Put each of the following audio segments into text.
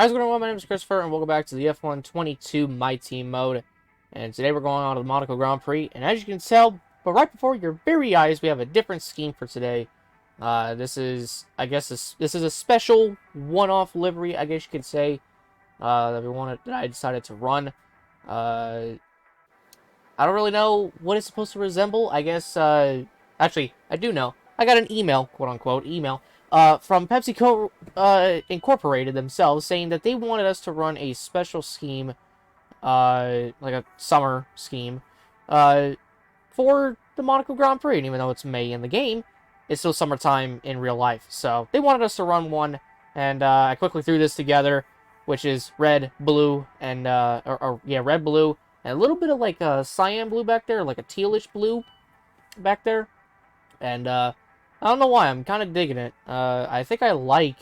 How's it going on? My name is Christopher, and welcome back to the F122 My Team mode. And today we're going on to the Monaco Grand Prix. And as you can tell, but right before your very eyes, we have a different scheme for today. This is a special one-off livery, I guess you could say, that I decided to run. I don't really know what it's supposed to resemble. I guess, actually, I do know. I got an email, quote-unquote, email, from PepsiCo Incorporated themselves, saying that they wanted us to run a special scheme, like a summer scheme, for the Monaco Grand Prix. And even though it's May in the game, it's still summertime in real life. So they wanted us to run one, and I quickly threw this together, which is red, blue, and red, blue, and a little bit of like a cyan blue back there, like a tealish blue back there, and I don't know why, I'm kind of digging it. I think I like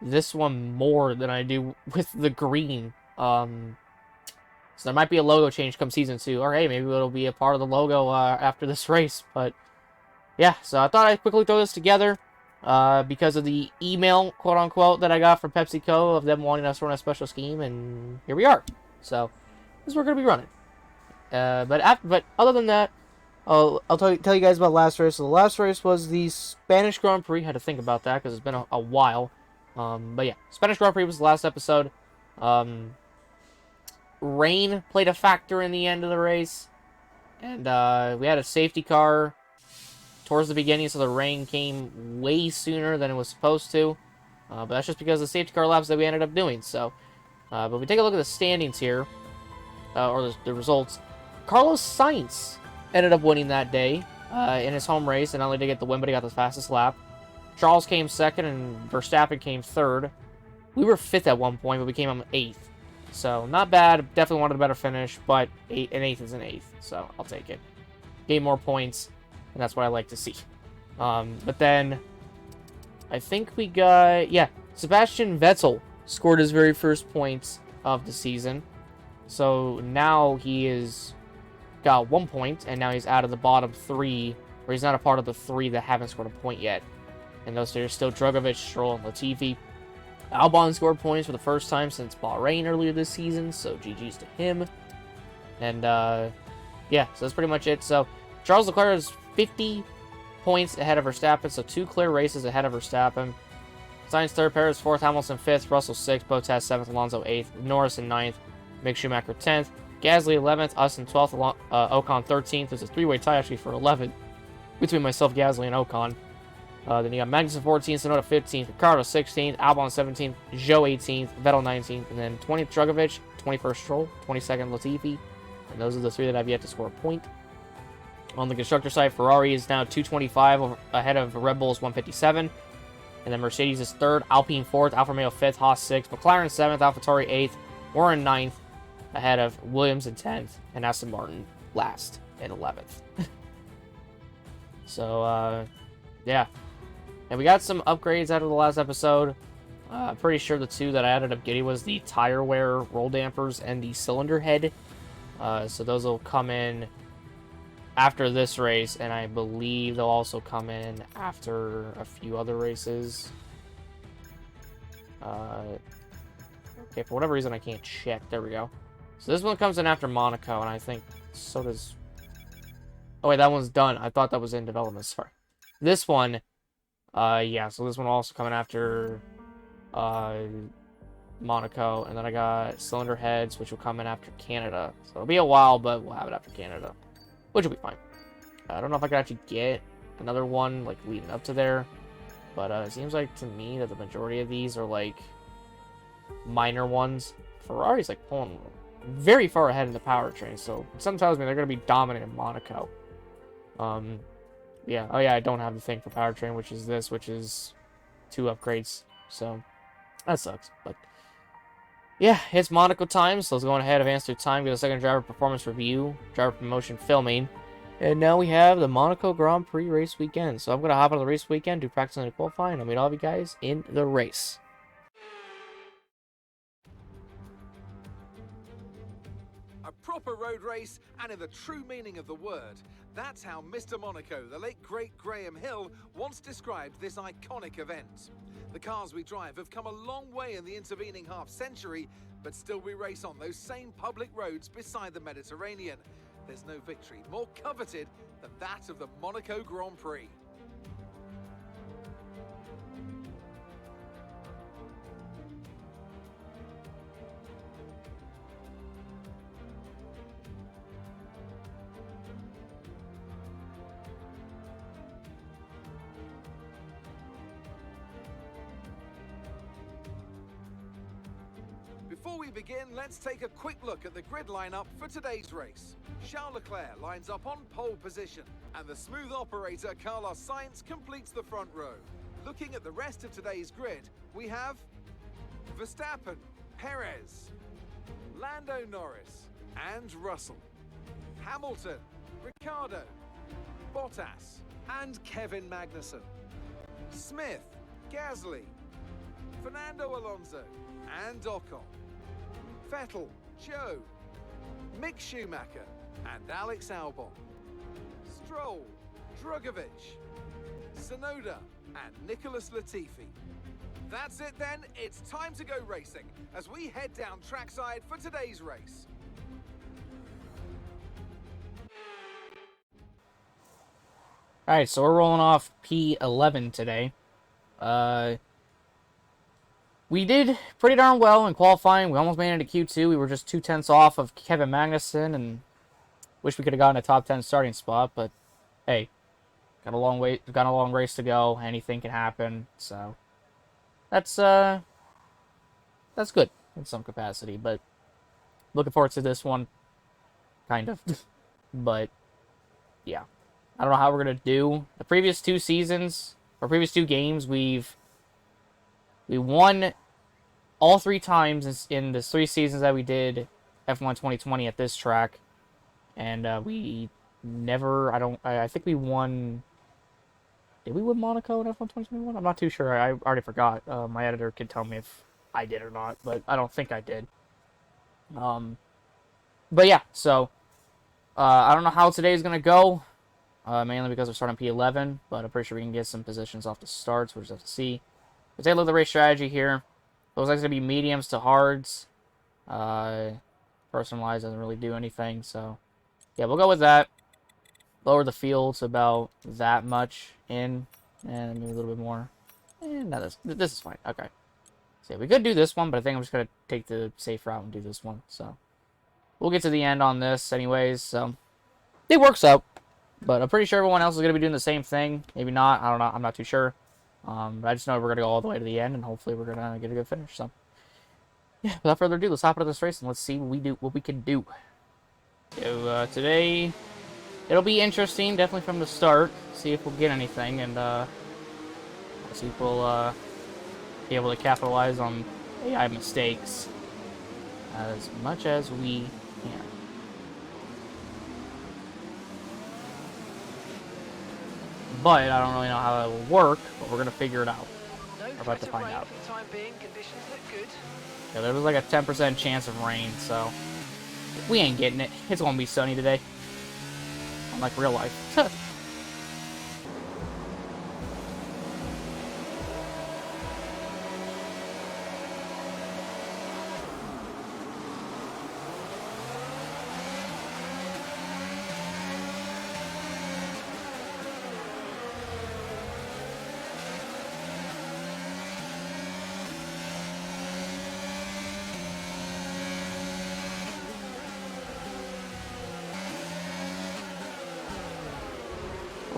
this one more than I do with the green. So there might be a logo change come Season 2. Or hey, maybe it'll be a part of the logo after this race. But yeah, so I thought I'd quickly throw this together because of the email, quote-unquote, that I got from PepsiCo of them wanting us to run a special scheme. And here we are. So this is what we're going to be running. But other than that, I'll tell you guys about last race. So the last race was the Spanish Grand Prix. Had to think about that because it's been a while. But yeah, Spanish Grand Prix was the last episode. Rain played a factor in the end of the race. And we had a safety car towards the beginning, so the rain came way sooner than it was supposed to. But that's just because of the safety car laps that we ended up doing. So, but we take a look at the standings here, or the results. Carlos Sainz ended up winning that day in his home race, and not only did he get the win, but he got the fastest lap. Charles came second, and Verstappen came third. We were fifth at one point, but we came eighth. So, not bad. Definitely wanted a better finish, but an eighth is an eighth, so I'll take it. Gain more points, and that's what I like to see. But then, I think we got... Yeah, Sebastian Vettel scored his very first points of the season. So, now he is... got 1 point, and now he's out of the bottom three, or he's not a part of the three that haven't scored a point yet. And those are still Drugovich, Stroll, and Latifi. Albon scored points for the first time since Bahrain earlier this season, so GG's to him. And, yeah, so that's pretty much it. So, Charles Leclerc is 50 points ahead of Verstappen, so 2 clear races ahead of Verstappen. Sainz third, Perez fourth, Hamilton fifth, Russell sixth, Bottas seventh, Alonso eighth, Norris in ninth, Mick Schumacher 10th, Gasly 11th, us in 12th, Ocon 13th. There's a three-way tie, actually, for 11th between myself, Gasly, and Ocon. Then you got Magnussen 14th, Tsunoda 15th, Ricciardo 16th, Albon 17th, Zhou 18th, Vettel 19th, and then 20th, Drugovich, 21st, Stroll, 22nd, Latifi. And those are the three that have yet to score a point. On the constructor side, Ferrari is now 225 ahead of Red Bull's 157. And then Mercedes is third, Alpine fourth, Alfa Romeo fifth, Haas sixth, McLaren seventh, AlphaTauri eighth, Warren ninth, ahead of Williams in 10th, and Aston Martin last in 11th. So, yeah. And we got some upgrades out of the last episode. I'm pretty sure the two that I ended up getting was the tire wear roll dampers and the cylinder head. So those will come in after this race, and I believe they'll also come in after a few other races. Okay, for whatever reason I can't check. There we go. So this one comes in after Monaco, and I think so does... Oh, wait, that one's done. I thought that was in development. Sorry. This one, yeah, so this one will also come in after Monaco, and then I got cylinder heads, which will come in after Canada. So it'll be a while, but we'll have it after Canada, which will be fine. I don't know if I could actually get another one, like, leading up to there, but it seems like to me that the majority of these are, like, minor ones. Ferrari's, like, pulling very far ahead in the powertrain, so something tells me they're going to be dominant in Monaco. Yeah, oh yeah, I don't have the thing for powertrain, which is this, which is 2 upgrades, so that sucks, but yeah, it's Monaco time, so let's go on ahead, advance through time, get a second driver performance review, driver promotion filming, and now we have the Monaco Grand Prix race weekend. So I'm going to hop on the race weekend, do practice and qualifying, and I'll meet all of you guys in the race. A proper road race, and in the true meaning of the word. That's how Mr. Monaco, the late great Graham Hill, once described this iconic event. The cars we drive have come a long way in the intervening half-century, but still we race on those same public roads beside the Mediterranean. There's no victory more coveted than that of the Monaco Grand Prix. Before we begin, let's take a quick look at the grid lineup for today's race. Charles Leclerc lines up on pole position, and the smooth operator Carlos Sainz completes the front row. Looking at the rest of today's grid, we have Verstappen, Perez, Lando Norris, and Russell, Hamilton, Ricciardo, Bottas, and Kevin Magnussen, Smith, Gasly, Fernando Alonso, and Ocon, Vettel, Joe, Mick Schumacher, and Alex Albon, Stroll, Drugovich, Tsunoda, and Nicholas Latifi. That's it then, it's time to go racing as we head down trackside for today's race. Alright, so we're rolling off P11 today. We did pretty darn well in qualifying. We almost made it into Q2. We were just 2/10 off of Kevin Magnussen, and wish we could have gotten a top 10 starting spot, but hey, got a long race to go. Anything can happen, so that's good in some capacity, but looking forward to this one, kind of. But yeah, I don't know how we're gonna do. The previous two seasons, or previous two games, we won all 3 times in the 3 seasons that we did F1 2020 at this track, and we never. I think we won. Did we win Monaco in F1 2021? I'm not too sure. I already forgot. My editor could tell me if I did or not, but I don't think I did. But yeah, so I don't know how today's gonna go. Mainly because we're starting P11, but I'm pretty sure we can get some positions off the start, so we'll just have to see. We'll take a look at the race strategy here. Looks like it's going to be mediums to hards. Personalized doesn't really do anything, so yeah, we'll go with that. Lower the field to about that much in, and maybe a little bit more. And no, this is fine. Okay. So yeah, we could do this one, but I think I'm just going to take the safe route and do this one. So we'll get to the end on this anyways, so it works out. But I'm pretty sure everyone else is going to be doing the same thing. Maybe not. I don't know. I'm not too sure. But I just know we're going to go all the way to the end, and hopefully we're going to get a good finish. So, yeah, without further ado, let's hop into this race, and let's see what we can do. So, today, it'll be interesting, definitely from the start. See if we'll get anything, and see if we'll be able to capitalize on AI mistakes as much as we can. But I don't really know how it will work, but we're going to figure it out. We're about to find out. Yeah, there was like a 10% chance of rain, so we ain't getting it. It's going to be sunny today. Unlike real life.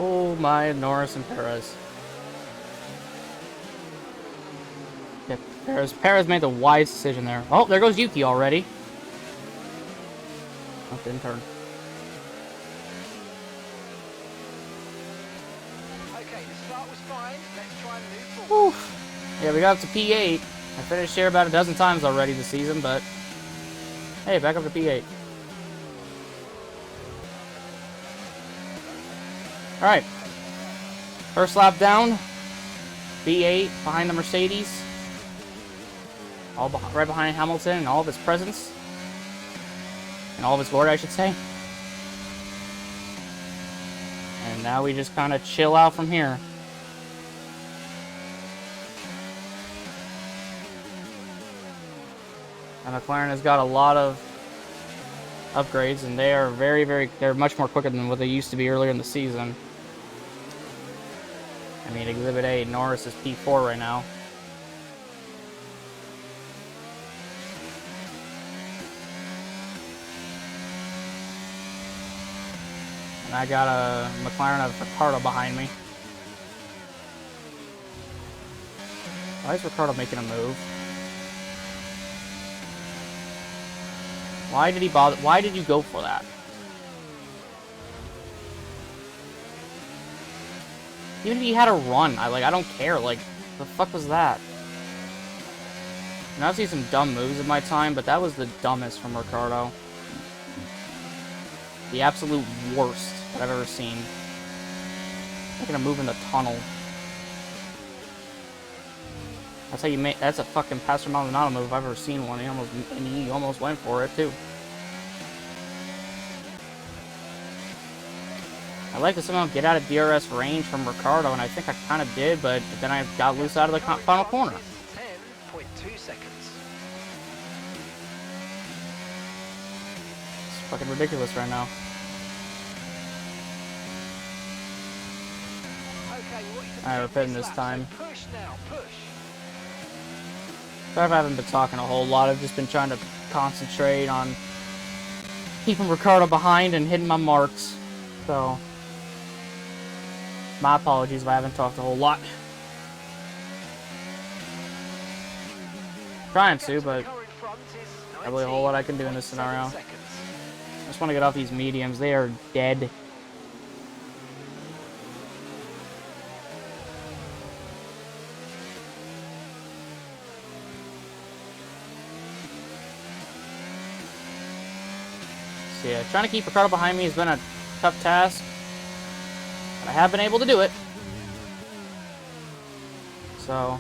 Oh my, Norris and Perez. Yep, Perez made the wise decision there. Oh, there goes Yuki already. Oh, didn't turn. Okay, the start was fine. Let's try and move forward. Whew. Yeah, we got up to P8. I finished here about a dozen times already this season, but hey, back up to P8. Alright, first lap down, B8 behind the Mercedes, right behind Hamilton and all of his presence, and all of his glory, I should say. And now we just kind of chill out from here. And McLaren has got a lot of upgrades, and they are they're much more quicker than what they used to be earlier in the season. I mean, Exhibit A, Norris is P4 right now. And I got a McLaren of Ricciardo behind me. Why is Ricciardo making a move? Why did he bother? Why did you go for that? Even if he had a run, I don't care. Like, the fuck was that? And I've seen some dumb moves in my time, but that was the dumbest from Ricciardo. The absolute worst that I've ever seen. Making a move in the tunnel. That's how you make. That's a fucking Pastor Maldonado move if I've ever seen one. He almost went for it too. I'd like to somehow get out of DRS range from Ricciardo, and I think I kind of did, but then I got loose out of the final corner. 10.2 seconds. It's fucking ridiculous right now. Alright, we're pitting this time. Push now, push. So I haven't been talking a whole lot. I've just been trying to concentrate on keeping Ricciardo behind and hitting my marks. So, my apologies if I haven't talked a whole lot. Trying to, but not really a whole lot I can do in this scenario. I just want to get off these mediums. They are dead. So yeah, trying to keep Ricciardo behind me has been a tough task. But I have been able to do it. So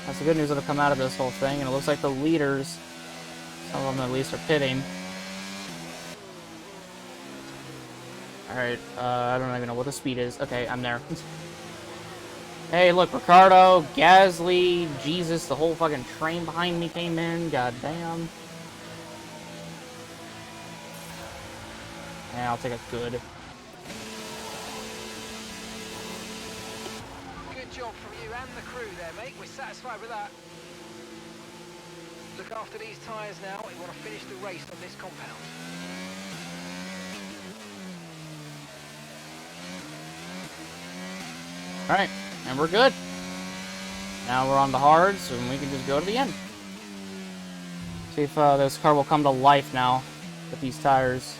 that's the good news that have come out of this whole thing, and it looks like the leaders, some of them at least, are pitting. Alright, I don't even know what the speed is. Okay, I'm there. Hey, look, Ricciardo, Gasly, Jesus, the whole fucking train behind me came in. God damn. Yeah, I'll take a good. Good job from you and the crew there, mate. We're satisfied with that. Look after these tyres now. We want to finish the race on this compound. Alright, and we're good. Now we're on the hards, and we can just go to the end. See if this car will come to life now with these tires.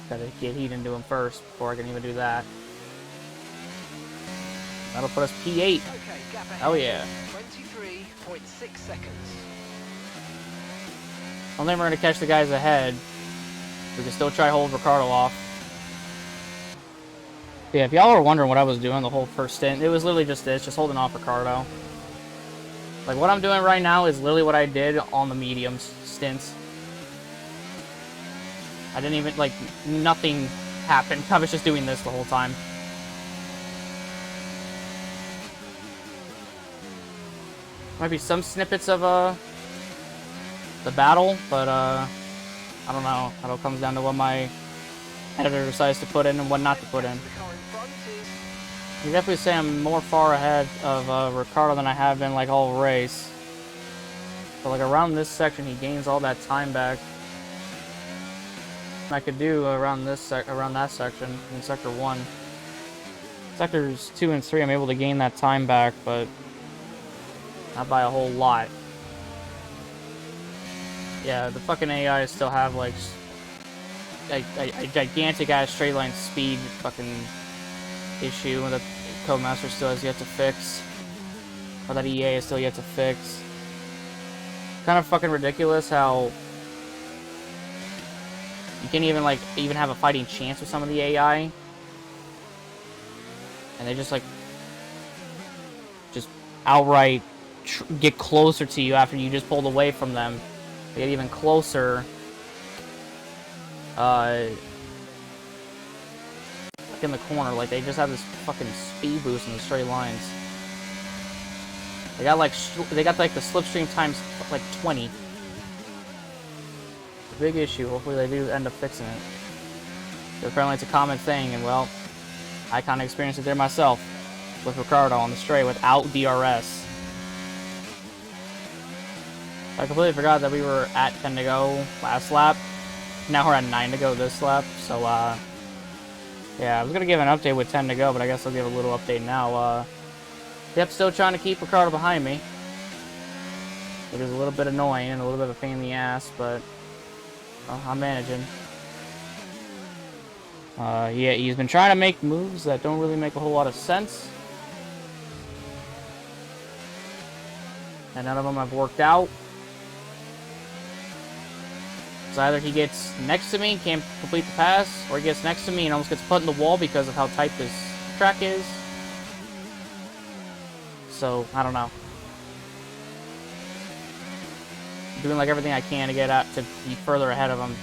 Gotta get heat into him first before I can even do that. That'll put us P8. Okay, gap ahead. Oh yeah. 23.6 seconds. I don't think we're gonna catch the guys ahead. We can still try to hold Ricciardo off. Yeah, if y'all were wondering what I was doing the whole first stint, it was literally just this, just holding off Ricciardo. Like, what I'm doing right now is literally what I did on the mediums stints. I didn't even, like, nothing happened. I was just doing this the whole time. Might be some snippets of, the battle, but, I don't know. It all comes down to what my editor decides to put in and what not to put in. You definitely say I'm more far ahead of, Ricciardo than I have been, like, all race. But, like, around this section, he gains all that time back. I could do around that section in sector 1. Sectors 2 and 3, I'm able to gain that time back, but not by a whole lot. Yeah, the fucking AI still have like a gigantic ass straight line speed fucking issue that Codemaster still has yet to fix, or that EA is still yet to fix. Kind of fucking ridiculous how you can't even have a fighting chance with some of the AI, and they just outright get closer to you after you just pulled away from them. They get even closer. in the corner. Like, they just have this fucking speed boost in the straight lines. They got like the slipstream times like 20. It's a big issue. Hopefully they do end up fixing it. Apparently it's a common thing, and well, I kind of experienced it there myself with Ricciardo on the straight without DRS. I completely forgot that we were at 10 to go last lap. Now we're at 9 to go this lap, so yeah, I was gonna give an update with 10 to go, but I guess I'll give a little update now. Yep, still trying to keep Ricciardo behind me. It is a little bit annoying and a little bit of a pain in the ass, but well, I'm managing. Yeah, he's been trying to make moves that don't really make a whole lot of sense. And none of them have worked out. So either he gets next to me and can't complete the pass, or he gets next to me and almost gets put in the wall because of how tight this track is. So, I don't know. I'm doing like everything I can to get out to be further ahead of him.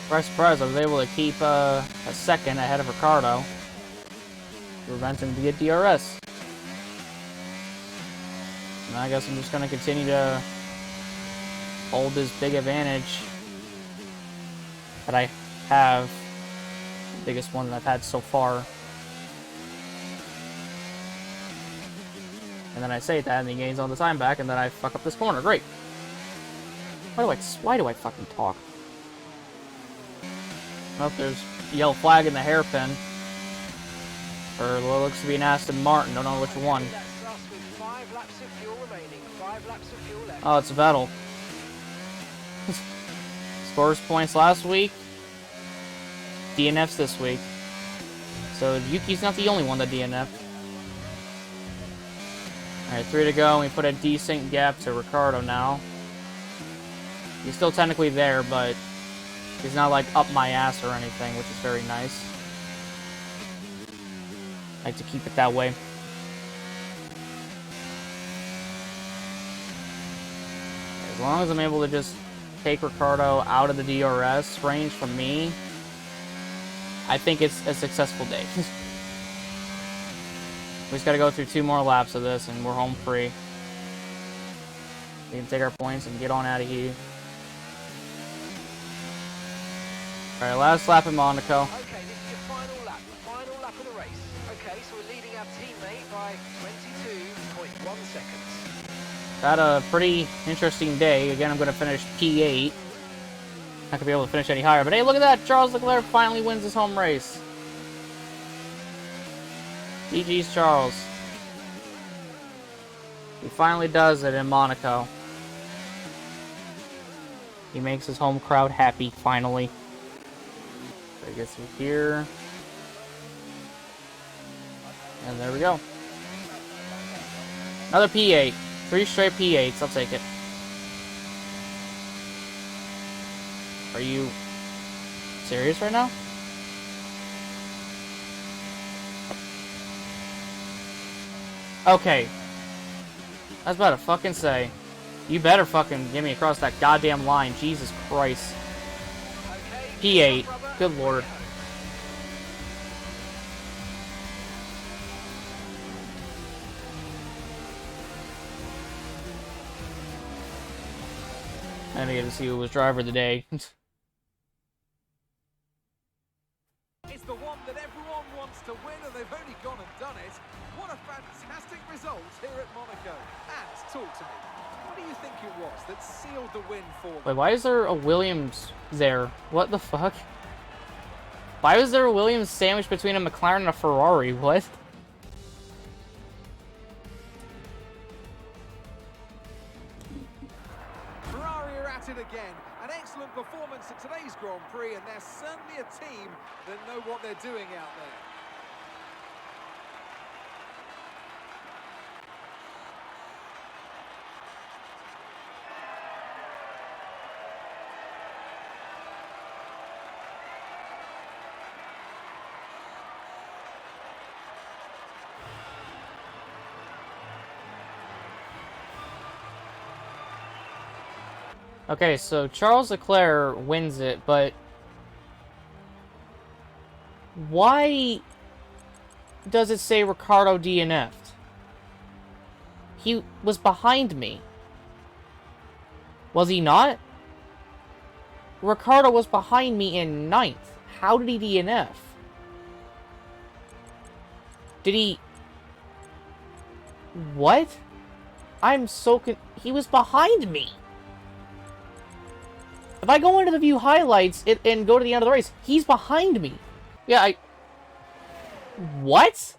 Surprise, surprise, I was able to keep a second ahead of Ricciardo. To prevent him to get DRS. And I guess I'm just going to continue to hold this big advantage that I have. The biggest one that I've had so far. And then I say that, and he gains all the time back, and then I fuck up this corner. Great. Why do I fucking talk? Oh, there's a yellow flag in the hairpin. For what looks to be an Aston Martin. Don't know which one. Oh, it's Vettel. Scores points last week. DNFs this week. So Yuki's not the only one that DNF'd. Alright, 3 to go, and we put a decent gap to Ricciardo now. He's still technically there, but he's not like up my ass or anything, which is very nice. I like to keep it that way. As long as I'm able to just take Ricciardo out of the DRS range from me, I think it's a successful day. We just gotta go through 2 more laps of this and we're home free. We can take our points and get on out of here. Alright, last lap in Monaco. Okay, this is your final lap of the race. Okay, so we're leading our teammate by 22.1 seconds. Had a pretty interesting day. Again, I'm going to finish P8. Not going to be able to finish any higher. But hey, look at that! Charles Leclerc finally wins his home race. GG's Charles. He finally does it in Monaco. He makes his home crowd happy, finally. So I guess through here. And there we go. Another P8. 3 straight P8s. I'll take it. Are you serious right now? Okay. I was about to fucking say. You better fucking get me across that goddamn line. Jesus Christ. P8. Good lord. I didn't get to see who was driver of the day. It's the one that everyone wants to win, and they've only gone and done it. What a fantastic result here at Monaco. And talk to me. What do you think it was that sealed the win for them? Wait, why is there a Williams there? What the fuck? Why was there a Williams sandwiched between a McLaren and a Ferrari? What? Ferrari are at it again. An excellent performance at today's Grand Prix, and they're certainly a team that know what they're doing out there. Okay, so Charles Leclerc wins it, but Why does it say Ricciardo DNF'd? He was behind me. Was he not? Ricciardo was behind me in 9th. How did he DNF? Did he... What? I'm so he was behind me. If I go into the view highlights and go to the end of the race, he's behind me. Yeah, What?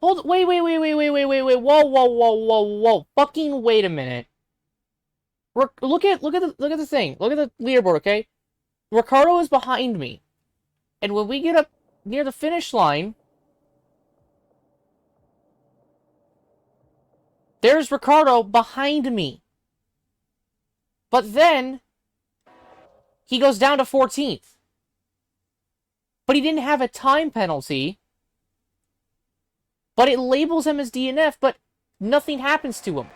Hold... Wait. Whoa. Fucking wait a minute. Look at the thing. Look at the leaderboard, okay? Ricciardo is behind me. And when we get up near the finish line, there's Ricciardo behind me. But then he goes down to 14th. But he didn't have a time penalty. But it labels him as DNF, but nothing happens to him.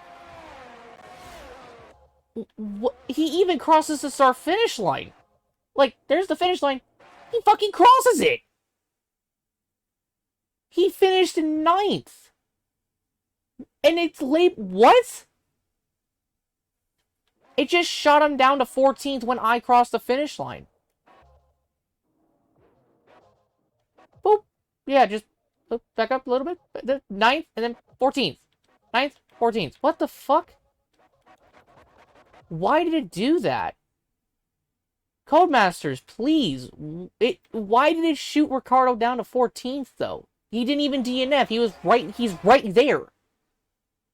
He even crosses the start-finish line. Like, there's the finish line. He fucking crosses it. He finished in 9th. And it's what? It just shot him down to 14th when I crossed the finish line. Boop. Yeah, just back up a little bit. 9th and then 14th. 9th, 14th. What the fuck? Why did it do that? Codemasters, please. Why did it shoot Ricciardo down to 14th, though? He didn't even DNF. He's right there.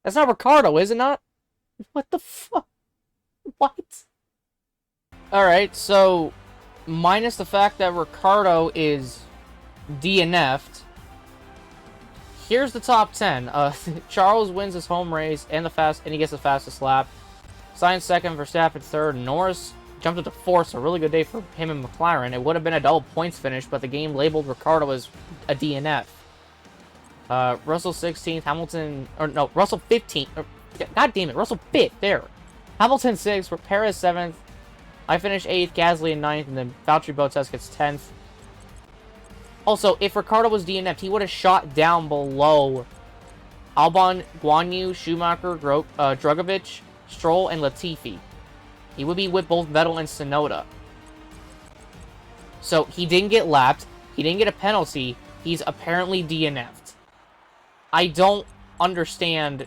That's not Ricciardo, is it not? What the fuck? What? Alright, so minus the fact that Ricciardo is DNF'd, here's the top 10. Charles wins his home race and he gets the fastest lap. Sainz second, Verstappen third, Norris jumped up to fourth, so a really good day for him and McLaren. It would have been a double points finish, but the game labeled Ricciardo as a DNF. Russell 16th, Russell 15th. God damn it, Russell 5th, there. Hamilton 6th, Perez 7th. I finished 8th, Gasly in 9th, and then Valtteri Bottas gets 10th. Also, if Ricciardo was DNF'd, he would have shot down below Albon, Guan Yu, Schumacher, Drugovich, Stroll, and Latifi. He would be with both Vettel and Tsunoda. So, he didn't get lapped. He didn't get a penalty. He's apparently DNF'd. I don't understand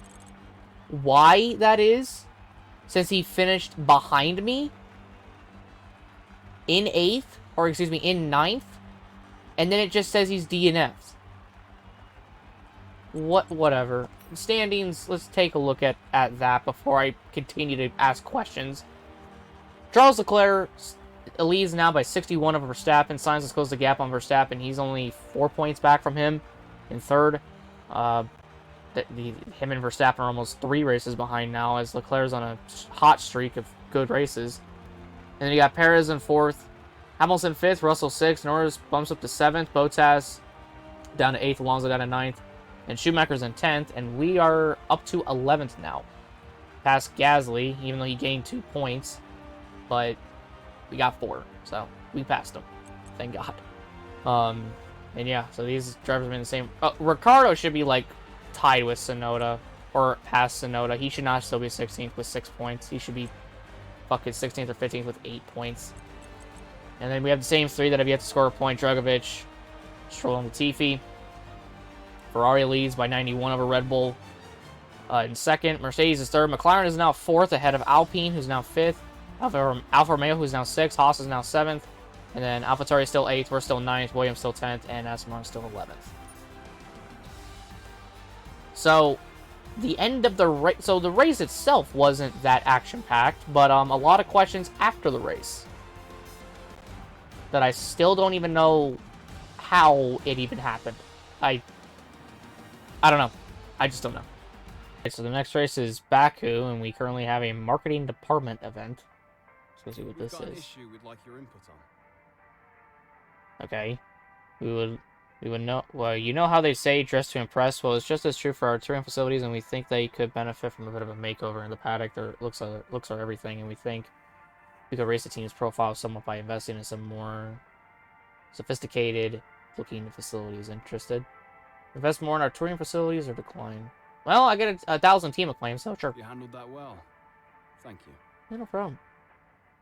why that is, since he finished behind me in 9th, and then it just says he's DNF'd. Whatever. Standings, let's take a look at that before I continue to ask questions. Charles Leclerc leads now by 61 over Verstappen. Sainz has closed the gap on Verstappen. He's only 4 points back from him in third. Him and Verstappen are almost 3 races behind now, as Leclerc's on a hot streak of good races. And then you got Perez in 4th. Hamilton 5th, Russell 6th. Norris bumps up to 7th. Bottas down to 8th. Alonso down to 9th. And Schumacher's in 10th. And we are up to 11th now. Past Gasly, even though he gained 2 points. But we got 4. So we passed him. Thank God. And yeah, so these drivers are in the same... Ricciardo should be, like, tied with Tsunoda. Or past Tsunoda. He should not still be 16th with 6 points. He should be fucking 16th or 15th with 8 points. And then we have the same 3 that have yet to score a point. Drugovich, Stroll, and Latifi. Ferrari leads by 91 over Red Bull in 2nd. Mercedes is 3rd. McLaren is now 4th ahead of Alpine, who's now 5th. Alfa Romeo, who's now 6th. Haas is now 7th. And then AlphaTauri is still 8th. We're still 9th. Williams still 10th. And Aston Martin still 11th. So, the end of the race... So, the race itself wasn't that action-packed, but a lot of questions after the race that I still don't even know how it even happened. I don't know. I just don't know. Okay, so the next race is Baku, and we currently have a marketing department event. Let's go see what this is. We've got an issue we'd like your input on. Okay. We would know... Well, you know how they say dress to impress? Well, it's just as true for our touring facilities, and we think they could benefit from a bit of a makeover in the paddock. Their looks are everything, and we think we could raise the team's profile somewhat by investing in some more sophisticated duplicating facilities. Interested? Invest more in our touring facilities or decline? Well, I get 1,000 team acclaim, so sure. You handled that well. Thank you. Yeah, no problem.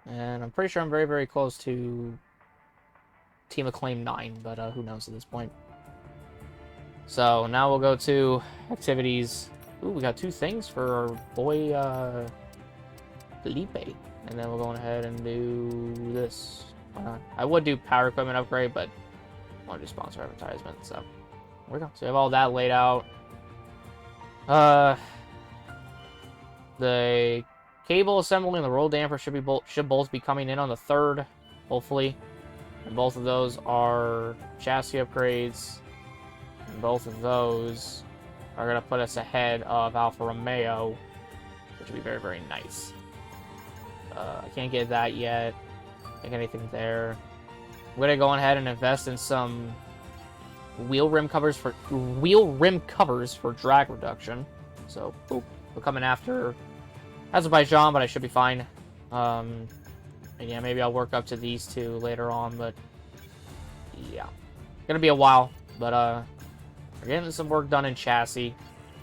And I'm pretty sure I'm very, very close to team acclaim 9, but who knows at this point. So now we'll go to activities. Ooh, we got 2 things for our boy Felipe. And then we'll go ahead and do this. I would do power equipment upgrade, but I want to do sponsor advertisement, so there we go. So we have all that laid out. The cable assembly and the roll damper should both be coming in on the 3rd, hopefully. And both of those are chassis upgrades. And both of those are going to put us ahead of Alfa Romeo, which would be very, very nice. I can't get that yet. Can't get anything there. I'm going to go ahead and invest in some wheel rim covers for drag reduction. So, boop. We're coming after Azerbaijan, but I should be fine. And yeah, maybe I'll work up to these 2 later on, but yeah. Gonna be a while, but we're getting some work done in chassis,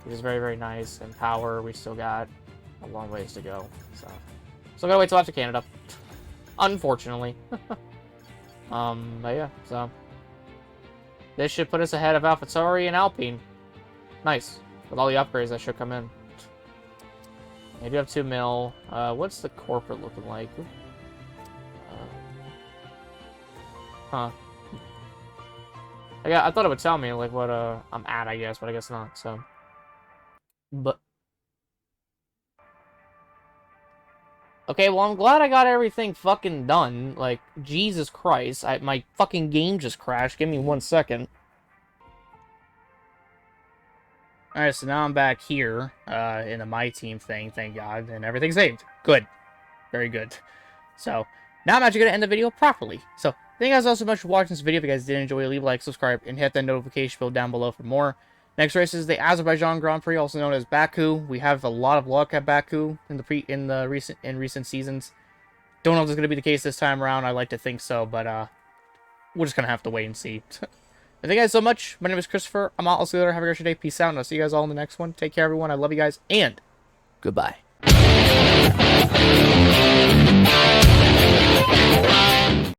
which is very, very nice. And power, we still got a long ways to go. So, still gotta wait till after Canada. Unfortunately. But yeah, so this should put us ahead of AlphaTauri and Alpine. Nice. With all the upgrades that should come in. I do have 2 mil. What's the corporate looking like? Huh. I thought it would tell me like what I'm at, I guess, but I guess not. So, but okay, well, I'm glad I got everything fucking done. Like, Jesus Christ, my fucking game just crashed. Give me 1 second. Alright, so now I'm back here in the My Team thing, thank God, and everything's saved. Good. Very good. So, now I'm actually going to end the video properly. So, thank you guys all so much for watching this video. If you guys did enjoy, leave a like, subscribe, and hit that notification bell down below for more. Next race is the Azerbaijan Grand Prix, also known as Baku. We have a lot of luck at Baku in recent seasons. Don't know if it's going to be the case this time around. I like to think so, but we're just going to have to wait and see. Thank you guys so much. My name is Christopher. I'm out. I'll see you later. Have a great day. Peace out. And I'll see you guys all in the next one. Take care, everyone. I love you guys. And goodbye.